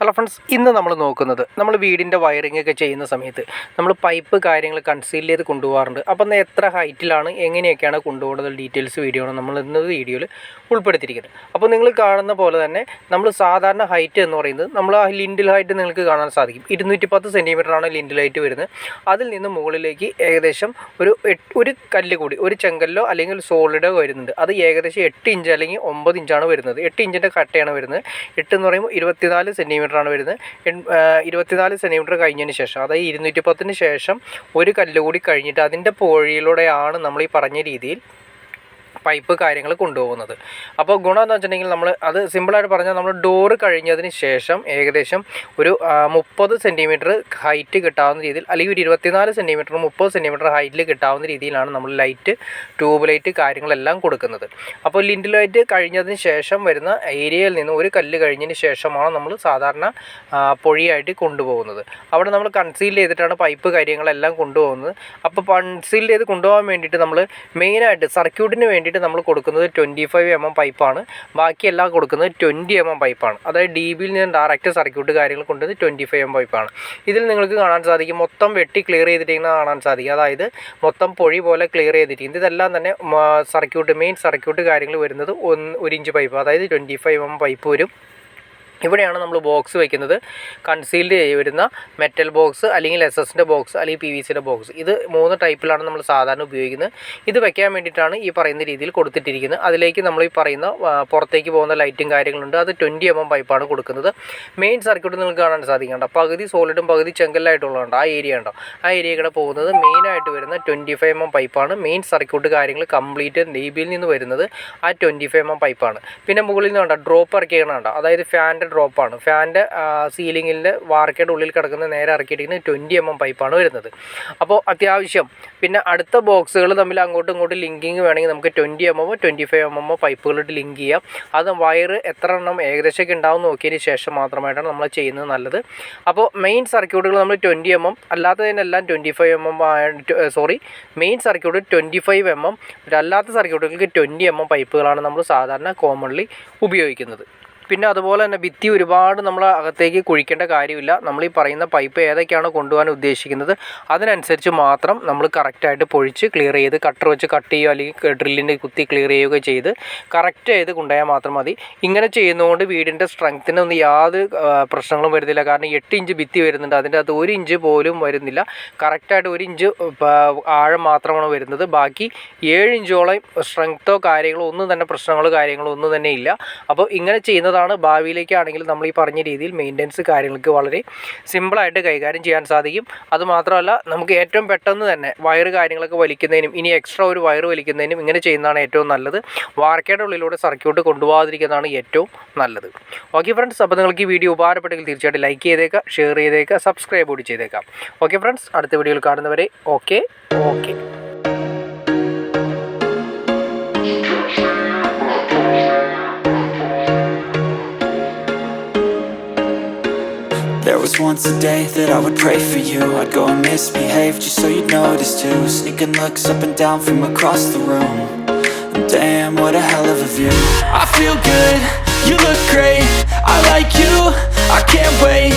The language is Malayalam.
ഹലോ ഫ്രണ്ട്സ്, ഇന്ന് നമ്മൾ നോക്കുന്നത് നമ്മൾ വീടിൻ്റെ വയറിംഗ് ഒക്കെ ചെയ്യുന്ന സമയത്ത് നമ്മൾ പൈപ്പ് കാര്യങ്ങൾ കൺസീൽ ചെയ്ത് കൊണ്ടുപോകാറുണ്ട്. അപ്പം എത്ര ഹൈറ്റിലാണ് എങ്ങനെയൊക്കെയാണ് കൊണ്ടുപോകുന്നത് ഡീറ്റെയിൽസ് വീഡിയോ ആണ് നമ്മൾ ഇന്ന് വീഡിയോയിൽ ഉൾപ്പെടുത്തിയിരിക്കുന്നത്. അപ്പോൾ നിങ്ങൾ കാണുന്ന പോലെ തന്നെ നമ്മൾ സാധാരണ ഹൈറ്റ് എന്ന് പറയുന്നത് നമ്മൾ ആ ലിൻഡിൽ ഹൈറ്റ് നിങ്ങൾക്ക് കാണാൻ സാധിക്കും. 210 സെൻറ്റിമീറ്ററാണ് ലിൻഡിൽ ഹൈറ്റ് വരുന്നത്. അതിൽ നിന്ന് മുകളിലേക്ക് ഏകദേശം ഒരു കല്ല് കൂടി, ഒരു ചെങ്കല്ലോ അല്ലെങ്കിൽ ഒരു സോളിഡോ വരുന്നുണ്ട്. അത് ഏകദേശം 8 ഇഞ്ച് അല്ലെങ്കിൽ 9 ഇഞ്ചാണ് വരുന്നത്. 8 ഇഞ്ചിൻ്റെ കട്ടയാണ് വരുന്നത്. 8 എന്ന് പറയുമ്പോൾ 24 സെൻറ്റിമീറ്ററാണ് വരുന്നത്. 24 സെൻറ്റിമീറ്റർ കഴിഞ്ഞതിന് ശേഷം, അതായത് 210 ശേഷം ഒരു കല്ല് കൂടി കഴിഞ്ഞിട്ട് അതിൻ്റെ പോഴിയിലൂടെയാണ് നമ്മൾ ഈ പറഞ്ഞ രീതിയിൽ പൈപ്പ് കാര്യങ്ങൾ കൊണ്ടുപോകുന്നത്. അപ്പോൾ ഗുണം എന്ന് വെച്ചിട്ടുണ്ടെങ്കിൽ നമ്മൾ അത് സിമ്പിളായിട്ട് പറഞ്ഞാൽ നമ്മൾ ഡോറ് കഴിഞ്ഞതിന് ശേഷം ഏകദേശം ഒരു 30 സെൻറ്റിമീറ്റർ ഹൈറ്റ് കിട്ടാവുന്ന രീതിയിൽ, അല്ലെങ്കിൽ ഒരു 24 സെൻറ്റിമീറ്റർ 30 സെൻറ്റിമീറ്റർ ഹൈറ്റിൽ കിട്ടാവുന്ന രീതിയിലാണ് നമ്മൾ ലൈറ്റ്, ട്യൂബ് ലൈറ്റ് കാര്യങ്ങളെല്ലാം കൊടുക്കുന്നത്. അപ്പോൾ ലിൻഡ് ലൈറ്റ് കഴിഞ്ഞതിന് ശേഷം വരുന്ന ഏരിയയിൽ നിന്ന് ഒരു കല്ല് കഴിഞ്ഞതിന് ശേഷമാണ് നമ്മൾ സാധാരണ പൊഴിയായിട്ട് കൊണ്ടുപോകുന്നത്. അവിടെ നമ്മൾ കൺസീൽ ചെയ്തിട്ടാണ് പൈപ്പ് കാര്യങ്ങളെല്ലാം കൊണ്ടുപോകുന്നത്. അപ്പോൾ കൺസീൽ ചെയ്ത് കൊണ്ടുപോകാൻ വേണ്ടിയിട്ട് നമ്മൾ മെയിനായിട്ട് സർക്യൂട്ടിന് വേണ്ടിയിട്ട് നമ്മൾ കൊടുക്കുന്നത് 25 mm പൈപ്പാണ്. ബാക്കിയെല്ലാം കൊടുക്കുന്നത് 20 mm പൈപ്പാണ്. അതായത് DBയിൽ നിന്ന് ഡയറക്റ്റ് സർക്യൂട്ട് കാര്യങ്ങൾ കൊണ്ടുവന്ന് 25 mm പൈപ്പാണ്. ഇതിൽ നിങ്ങൾക്ക് കാണാൻ സാധിക്കും മൊത്തം വെട്ടി ക്ലിയർ ചെയ്തിരിക്കുന്നത് കാണാൻ സാധിക്കും. അതായത് മൊത്തം പൊഴി പോലെ ക്ലിയർ ചെയ്തിരിക്കുന്നത്. ഇതെല്ലാം തന്നെ സർക്യൂട്ട്, മെയിൻ സർക്യൂട്ട് കാര്യങ്ങൾ വരുന്നത് 1 ഇഞ്ച് പൈപ്പ്, അതായത് 25 mm പൈപ്പ് വരും. ഇവിടെയാണ് നമ്മൾ ബോക്സ് വയ്ക്കുന്നത്. കൺസീൽഡ് വരുന്ന മെറ്റൽ ബോക്സ്, അല്ലെങ്കിൽ SS-ൻ്റെ ബോക്സ്, അല്ലെങ്കിൽ PVC-യുടെ ബോക്സ്. ഇത് 3 ടൈപ്പിലാണ് നമ്മൾ സാധാരണ ഉപയോഗിക്കുന്നത്. ഇത് വെക്കാൻ വേണ്ടിയിട്ടാണ് ഈ പറയുന്ന രീതിയിൽ കൊടുത്തിട്ടിരിക്കുന്നത്. അതിലേക്ക് നമ്മൾ ഈ പറയുന്ന പുറത്തേക്ക് പോകുന്ന ലൈറ്റും കാര്യങ്ങളുണ്ട്. അത് 20 mm പൈപ്പാണ് കൊടുക്കുന്നത്. മെയിൻ സർക്യൂട്ട് നിങ്ങൾക്ക് കാണാൻ സാധിക്കേണ്ട പകുതി സോളിഡും പകുതി ചെങ്കല്ലായിട്ടുള്ളതുണ്ട്. ആ ഏരിയ ഉണ്ടോ, ആ ഏരിയയുടെ പോകുന്നത് മെയിനായിട്ട് വരുന്ന 25 mm പൈപ്പാണ്. മെയിൻ സർക്യൂട്ട് കാര്യങ്ങൾ കംപ്ലീറ്റ് DBയിൽ നിന്ന് വരുന്നത് ആ 25 mm പൈപ്പാണ്. പിന്നെ മുകളിൽ നിന്ന് വേണ്ട ഡ്രോപ്പ് ഇറക്കിയാണ്, അതായത് ഫാൻ്റെ ഡ്രോപ്പാണ്. ഫാൻ്റെ സീലിങ്ങിൻ്റെ വാർക്കയുടെ ഉള്ളിൽ കിടക്കുന്ന നേരെ ഇറക്കിയിട്ടിരിക്കുന്ന 20 mm പൈപ്പാണ് വരുന്നത്. അപ്പോൾ അത്യാവശ്യം പിന്നെ അടുത്ത ബോക്സുകൾ തമ്മിൽ അങ്ങോട്ടും ഇങ്ങോട്ടും ലിങ്കിങ് വേണമെങ്കിൽ നമുക്ക് 20 mm 25 mm പൈപ്പുകളിട്ട് ലിങ്ക് ചെയ്യാം. അത് വയർ എത്ര എണ്ണം ഏകദേശമൊക്കെ ഉണ്ടാവും നോക്കിയതിന് ശേഷം മാത്രമായിട്ടാണ് നമ്മൾ ചെയ്യുന്നത് നല്ലത്. അപ്പോൾ മെയിൻ സർക്യൂട്ടുകൾ നമ്മൾ 20 mm, അല്ലാത്തതിനെല്ലാം 25 mm, main circuit 25 mm, അല്ലാത്ത സർക്യൂട്ടുകൾക്ക് 20 mm പൈപ്പുകളാണ് നമ്മൾ സാധാരണ കോമൺലി ഉപയോഗിക്കുന്നത്. പിന്നെ അതുപോലെ തന്നെ ഭിത്തി ഒരുപാട് നമ്മൾ അകത്തേക്ക് കുഴിക്കേണ്ട കാര്യമില്ല. നമ്മൾ ഈ പറയുന്ന പൈപ്പ് ഏതൊക്കെയാണ് കൊണ്ടുപോകാൻ ഉദ്ദേശിക്കുന്നത് അതിനനുസരിച്ച് മാത്രം നമ്മൾ കറക്റ്റായിട്ട് പൊഴിച്ച് ക്ലിയർ ചെയ്ത് കട്ടർ വെച്ച് കട്ട് ചെയ്യുകയോ അല്ലെങ്കിൽ ഡ്രില്ലിൻ്റെ കുത്തി ക്ലിയർ ചെയ്യുകയോ ചെയ്ത് കറക്റ്റ് ചെയ്ത് കൊണ്ടുപോയാൽ മാത്രം മതി. ഇങ്ങനെ ചെയ്യുന്നതുകൊണ്ട് വീടിൻ്റെ സ്ട്രെങ്ത്തിനൊന്നും യാതൊരു പ്രശ്നങ്ങളും വരുന്നില്ല. കാരണം 8 ഇഞ്ച് ഭിത്തി വരുന്നുണ്ട്, അതിൻ്റെ അകത്ത് 1 ഇഞ്ച് പോലും വരുന്നില്ല. കറക്റ്റായിട്ട് 1 ഇഞ്ച് ആഴം മാത്രമാണ് വരുന്നത്. ബാക്കി 7 ഇഞ്ചോളം സ്ട്രെങ്ത്തോ കാര്യങ്ങളോ ഒന്നും തന്നെ പ്രശ്നങ്ങളോ കാര്യങ്ങളോ ഒന്നും തന്നെ ഇല്ല. അപ്പോൾ ഇങ്ങനെ ചെയ്യുന്നതാണ് ഭാവിയിലേക്കാണെങ്കിൽ നമ്മൾ ഈ പറഞ്ഞ രീതിയിൽ മെയിൻ്റെനൻസ് കാര്യങ്ങൾക്ക് വളരെ സിമ്പിളായിട്ട് കൈകാര്യം ചെയ്യാൻ സാധിക്കും. അതുമാത്രമല്ല നമുക്ക് ഏറ്റവും പെട്ടെന്ന് തന്നെ വയർ കാര്യങ്ങളൊക്കെ വലിക്കുന്നതിനും ഇനി എക്സ്ട്രാ ഒരു വയർ വലിക്കുന്നതിനും ഇങ്ങനെ ചെയ്യുന്നതാണ് ഏറ്റവും നല്ലത്. വാർക്കയുടെ ഉള്ളിലൂടെ സർക്യൂട്ട് കൊണ്ടുപോകാതിരിക്കുന്നതാണ് ഏറ്റവും നല്ലത്. ഓക്കെ ഫ്രണ്ട്സ്, അപ്പോൾ നിങ്ങൾക്ക് ഈ വീഡിയോ ഉപകാരപ്പെട്ടെങ്കിൽ തീർച്ചയായിട്ടും ലൈക്ക് ചെയ്തേക്കാം, ഷെയർ ചെയ്തേക്കാം, സബ്സ്ക്രൈബ് കൂടി ചെയ്തേക്കാം. ഓക്കെ ഫ്രണ്ട്സ്, അടുത്ത വീഡിയോയിൽ കാണുന്നവരെ okay. There was once a day that I would pray for you. I'd go and misbehave just so you'd notice too. Sneaking looks up and down from across the room. And damn, what a hell of a view. I feel good, you look great, I like you, I can't wait.